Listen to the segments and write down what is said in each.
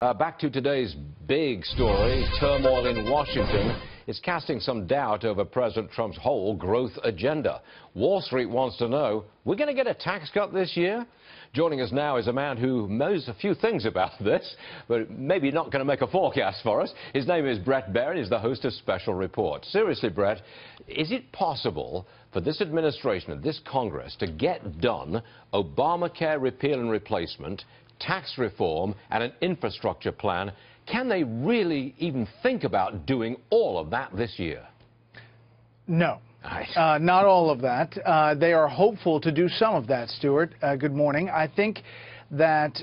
Back to today's big story. Turmoil in Washington is casting some doubt over President Trump's whole growth agenda. Wall Street wants to know, we're going to get a tax cut this year? Joining us now is a man who knows a few things about this, but maybe not going to make a forecast for us. His name is Bret Baier, and he's the host of Special Report. Seriously, Bret, is it possible for this administration and this Congress to get done Obamacare repeal and replacement, tax reform, and an infrastructure plan? Can they really even think about doing all of that this year? No. Not all of that. They are hopeful to do some of that, Stuart. Good morning. I think that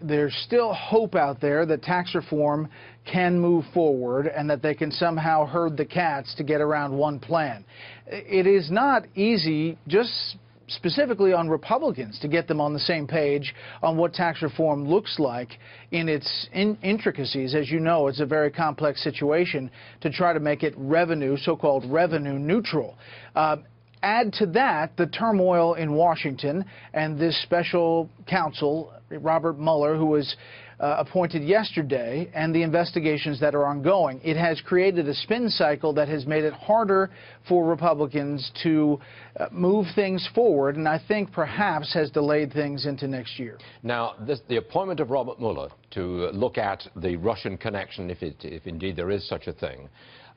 there's still hope out there that tax reform can move forward and that they can somehow herd the cats to get around one plan. It is not easy, just specifically on Republicans, to get them on the same page on what tax reform looks like in its intricacies. As you know, it's a very complex situation to try to make it revenue, so-called revenue neutral. Add to that the turmoil in Washington and this special counsel, Robert Mueller, who was appointed yesterday, and the investigations that are ongoing. It has created a spin cycle that has made it harder for Republicans to move things forward, and I think perhaps has delayed things into next year. Now, the appointment of Robert Mueller to look at the Russian connection, if indeed there is such a thing,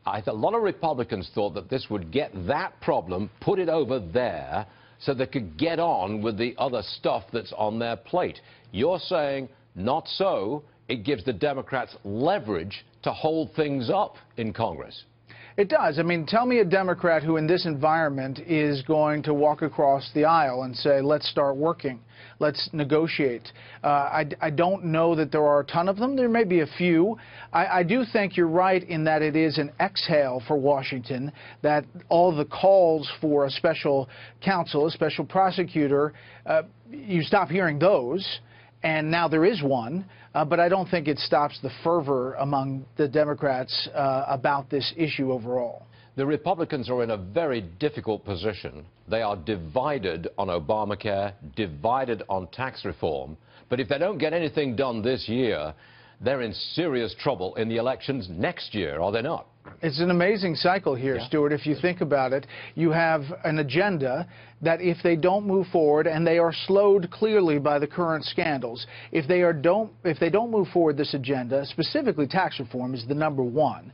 a lot of Republicans thought that this would get that problem, put it over there, so they could get on with the other stuff that's on their plate. You're saying not so. It gives the Democrats leverage to hold things up in Congress. It does. I mean, tell me a Democrat who in this environment is going to walk across the aisle and say, let's start working, let's negotiate. I don't know that there are a ton of them. There may be a few. I do think you're right in that it is an exhale for Washington, that all the calls for a special counsel, a special prosecutor, you stop hearing those. And now there is one, but I don't think it stops the fervor among the Democrats about this issue overall. The Republicans are in a very difficult position. They are divided on Obamacare, divided on tax reform. But if they don't get anything done this year, they're in serious trouble in the elections next year, are they not? It's an amazing cycle here, yeah. Stuart, if you think about it. You have an agenda that if they don't move forward, and they are slowed clearly by the current scandals, if they don't move forward this agenda, specifically tax reform is the number one,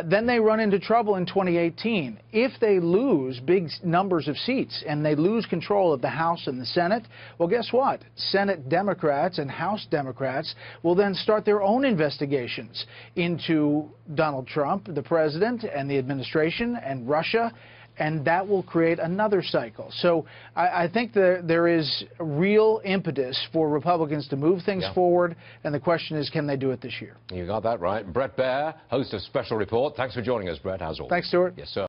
then they run into trouble in 2018. If they lose big numbers of seats and they lose control of the House and the Senate, well, guess what? Senate Democrats and House Democrats will then start their own investigations into Donald Trump, the president, and the administration, and Russia, and that will create another cycle. So I think there is real impetus for Republicans to move things forward, and the question is, can they do it this year? You got that right. Bret Baier, host of Special Report. Thanks for joining us, Bret, as always. Thanks, Stuart. Yes, sir.